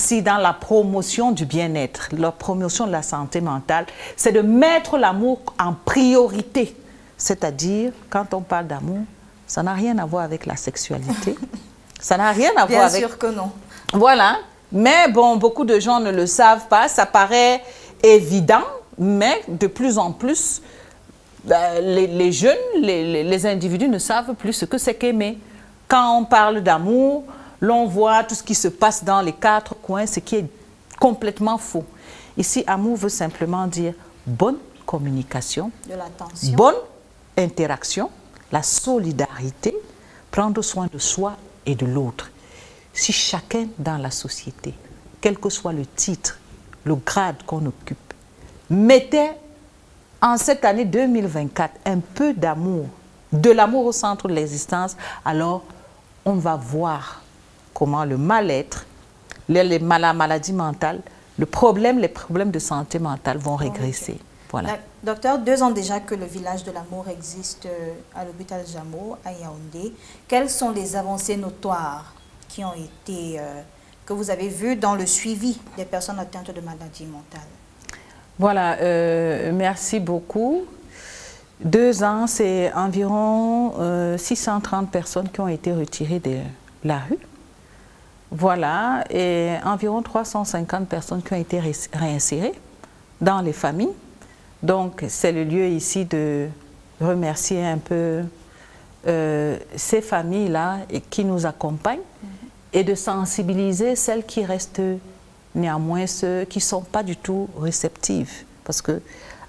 Si dans la promotion du bien-être, la promotion de la santé mentale, c'est de mettre l'amour en priorité. C'est-à-dire, quand on parle d'amour, ça n'a rien à voir avec la sexualité. Ça n'a rien à voir avec... Bien sûr que non. Voilà. Mais bon, beaucoup de gens ne le savent pas. Ça paraît évident, mais de plus en plus, les jeunes, les individus ne savent plus ce que c'est qu'aimer. Quand on parle d'amour, l'on voit tout ce qui se passe dans les quatre coins, ce qui est complètement faux. Ici, amour veut simplement dire bonne communication, De l'attention. bonne interaction, la solidarité, prendre soin de soi et de l'autre. Si chacun dans la société, quel que soit le titre, le grade qu'on occupe, mettait en cette année 2024 un peu d'amour, de l'amour au centre de l'existence, alors on va voir comment le mal-être, la maladie mentale, les problèmes de santé mentale vont régresser. Voilà. Docteur, 2 ans déjà que le village de l'amour existe à l'hôpital Jameau, à Yaoundé. Quelles sont les avancées notoires qui ont été, que vous avez vues dans le suivi des personnes atteintes de maladies mentales? Voilà, merci beaucoup. 2 ans, c'est environ 630 personnes qui ont été retirées de la rue. Voilà, et environ 350 personnes qui ont été réinsérées dans les familles. Donc, c'est le lieu ici de remercier un peu ces familles-là qui nous accompagnent et de sensibiliser celles qui restent néanmoins, ceux qui ne sont pas du tout réceptives. Parce que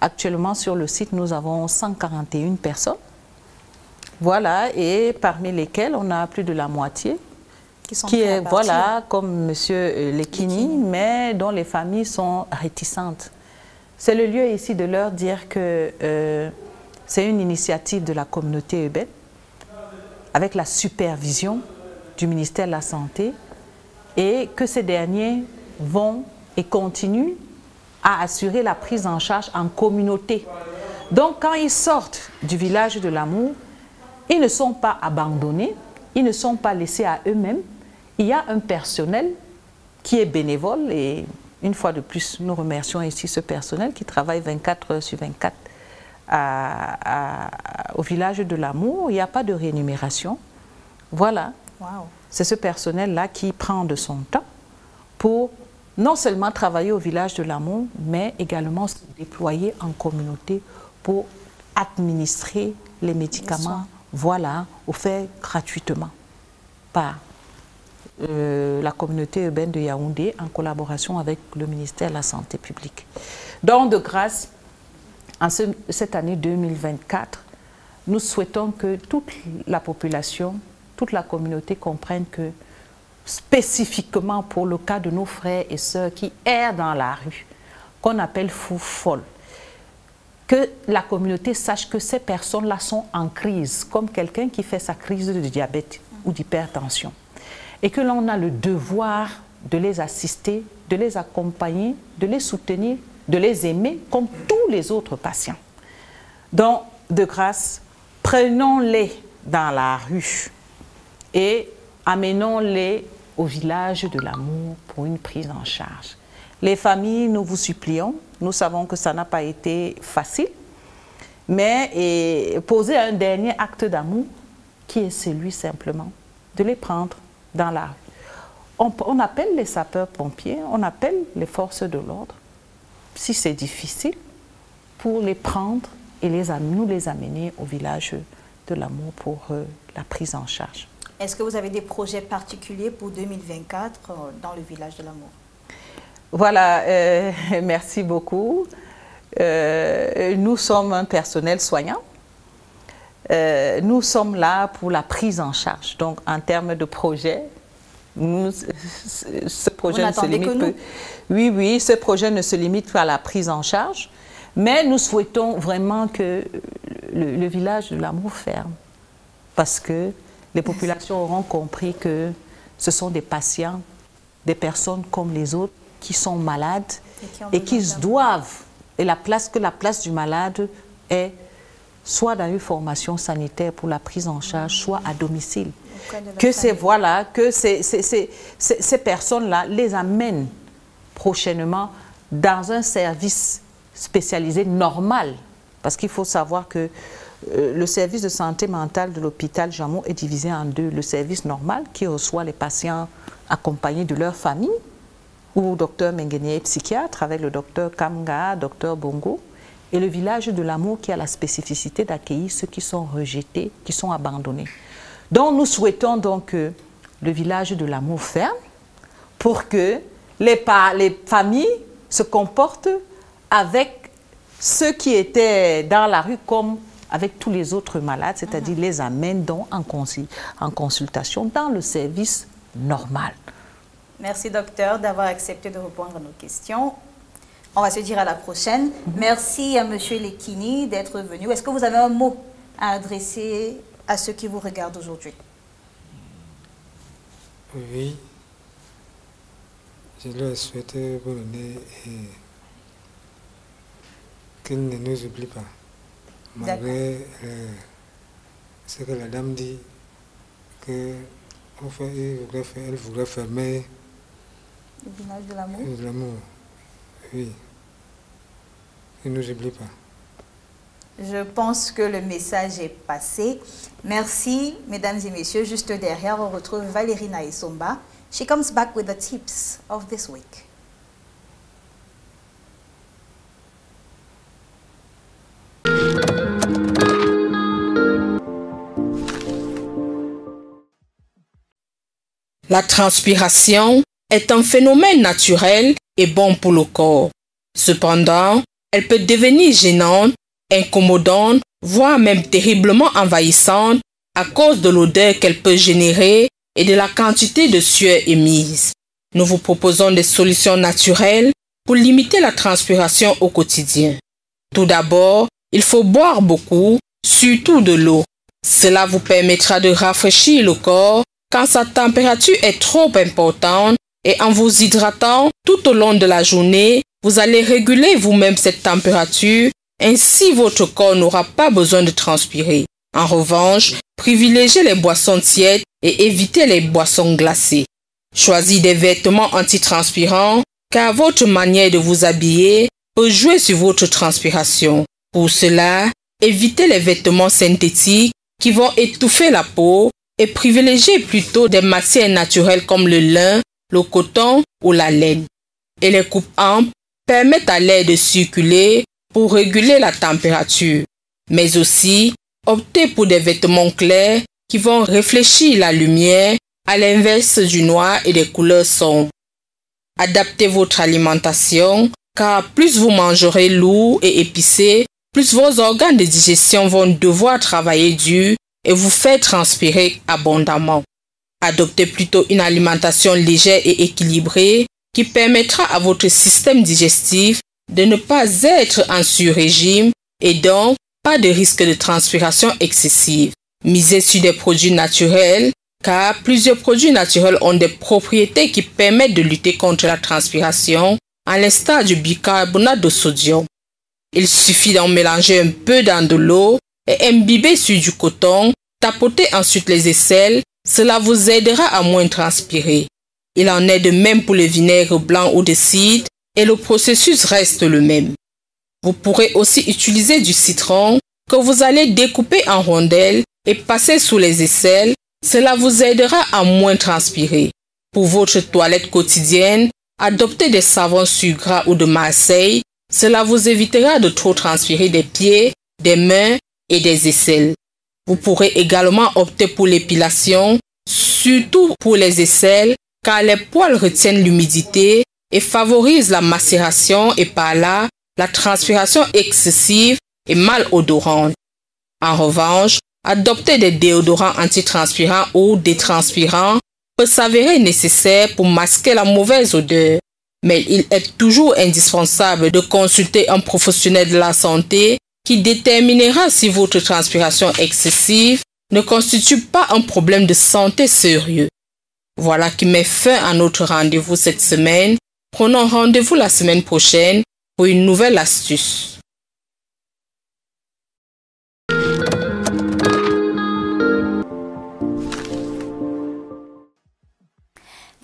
actuellement, sur le site, nous avons 141 personnes. Voilà, et parmi lesquelles, on a plus de la moitié qui est, voilà, comme M. Lekini, mais dont les familles sont réticentes. C'est le lieu ici de leur dire que c'est une initiative de la communauté urbaine, avec la supervision du ministère de la Santé, et que ces derniers vont et continuent à assurer la prise en charge en communauté. Donc, quand ils sortent du village de l'amour, ils ne sont pas abandonnés, ils ne sont pas laissés à eux-mêmes. Il y a un personnel qui est bénévole et une fois de plus, nous remercions ici ce personnel qui travaille 24 heures sur 24 au village de l'amour. Il n'y a pas de rémunération. Voilà. Wow. C'est ce personnel-là qui prend de son temps pour non seulement travailler au village de l'amour, mais également se déployer en communauté pour administrer les médicaments, voilà, offerts gratuitement par la communauté urbaine de Yaoundé en collaboration avec le ministère de la Santé publique. Donc, de grâce, en cette année 2024, nous souhaitons que toute la population, toute la communauté comprenne que spécifiquement pour le cas de nos frères et sœurs qui errent dans la rue, qu'on appelle fous folles, que la communauté sache que ces personnes-là sont en crise, comme quelqu'un qui fait sa crise de diabète ou d'hypertension. Et que l'on a le devoir de les assister, de les accompagner, de les soutenir, de les aimer comme tous les autres patients. Donc, de grâce, prenons-les dans la rue et amenons-les au village de l'amour pour une prise en charge. Les familles, nous vous supplions, nous savons que ça n'a pas été facile, mais poser un dernier acte d'amour qui est celui simplement de les prendre dans la rue. On appelle les sapeurs-pompiers, on appelle les forces de l'ordre, si c'est difficile, pour les prendre et nous les amener au village de l'amour pour la prise en charge. Est-ce que vous avez des projets particuliers pour 2024 dans le village de l'amour? Voilà, merci beaucoup. Nous sommes un personnel soignant. Nous sommes là pour la prise en charge. Donc, en termes de projet, ce projet ne se limite pas. Oui, ce projet ne se limite pas à la prise en charge, mais nous souhaitons vraiment que le village de l'amour ferme, parce que les populations auront compris que ce sont des patients, des personnes comme les autres qui sont malades et qui doivent, et la place du malade est soit dans une formation sanitaire pour la prise en charge, soit à domicile. que ces personnes-là les amènent prochainement dans un service spécialisé normal. Parce qu'il faut savoir que le service de santé mentale de l'hôpital Jameau est divisé en deux. Le service normal qui reçoit les patients accompagnés de leur famille, où docteur Menguene est psychiatre avec le docteur Kamga, docteur Bongo, et le village de l'amour qui a la spécificité d'accueillir ceux qui sont rejetés, qui sont abandonnés. Donc nous souhaitons donc que le village de l'amour ferme pour que les familles se comportent avec ceux qui étaient dans la rue comme avec tous les autres malades, c'est-à-dire les amènent donc en consultation dans le service normal. Merci docteur d'avoir accepté de répondre à nos questions. On va se dire à la prochaine. Merci à monsieur Lekini d'être venu. Est-ce que vous avez un mot à adresser à ceux qui vous regardent aujourd'hui? Oui. Je leur souhaite bonne année et qu'ils ne nous oublient pas. Malgré ce que la dame dit, qu'elle voudrait fermer le village de l'amour. De l'amour, oui. Il ne nous oublie pas. Je pense que le message est passé. Merci, mesdames et messieurs. Juste derrière, on retrouve Valérie Naïsomba. She comes back with the tips of this week. La transpiration est un phénomène naturel et bon pour le corps. Cependant, elle peut devenir gênante, incommodante, voire même terriblement envahissante à cause de l'odeur qu'elle peut générer et de la quantité de sueur émise. Nous vous proposons des solutions naturelles pour limiter la transpiration au quotidien. Tout d'abord, il faut boire beaucoup, surtout de l'eau. Cela vous permettra de rafraîchir le corps quand sa température est trop importante et en vous hydratant tout au long de la journée, vous allez réguler vous-même cette température, ainsi votre corps n'aura pas besoin de transpirer. En revanche, privilégiez les boissons tièdes et évitez les boissons glacées. Choisissez des vêtements antitranspirants car votre manière de vous habiller peut jouer sur votre transpiration. Pour cela, évitez les vêtements synthétiques qui vont étouffer la peau et privilégiez plutôt des matières naturelles comme le lin, le coton ou la laine. Et les coupes amples permettent à l'air de circuler pour réguler la température. Mais aussi, optez pour des vêtements clairs qui vont réfléchir la lumière à l'inverse du noir et des couleurs sombres. Adaptez votre alimentation car plus vous mangerez lourd et épicé, plus vos organes de digestion vont devoir travailler dur et vous faire transpirer abondamment. Adoptez plutôt une alimentation légère et équilibrée qui permettra à votre système digestif de ne pas être en sur-régime et donc pas de risque de transpiration excessive. Misez sur des produits naturels car plusieurs produits naturels ont des propriétés qui permettent de lutter contre la transpiration, à l'instar du bicarbonate de sodium. Il suffit d'en mélanger un peu dans de l'eau et imbiber sur du coton, tapotez ensuite les aisselles, cela vous aidera à moins transpirer. Il en est de même pour le vinaigre blanc ou de cidre et le processus reste le même. Vous pourrez aussi utiliser du citron que vous allez découper en rondelles et passer sous les aisselles, cela vous aidera à moins transpirer. Pour votre toilette quotidienne, adoptez des savons sur gras ou de Marseille, cela vous évitera de trop transpirer des pieds, des mains et des aisselles. Vous pourrez également opter pour l'épilation, surtout pour les aisselles, car les poils retiennent l'humidité et favorisent la macération et par là, la transpiration excessive et malodorante. En revanche, adopter des déodorants antitranspirants ou détranspirants peut s'avérer nécessaire pour masquer la mauvaise odeur. Mais il est toujours indispensable de consulter un professionnel de la santé qui déterminera si votre transpiration excessive ne constitue pas un problème de santé sérieux. Voilà qui met fin à notre rendez-vous cette semaine. Prenons rendez-vous la semaine prochaine pour une nouvelle astuce.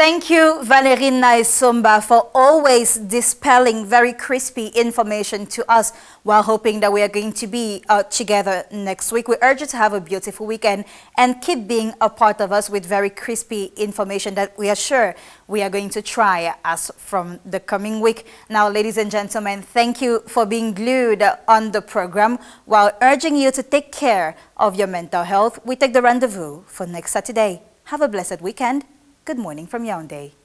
Thank you, Valérie Naisomba, for always dispelling very crispy information to us while hoping that we are going to be together next week. We urge you to have a beautiful weekend and keep being a part of us with very crispy information that we are sure we are going to try as from the coming week. Now, ladies and gentlemen, thank you for being glued on the program while urging you to take care of your mental health. We take the rendezvous for next Saturday. Have a blessed weekend. Good morning from Yaoundé.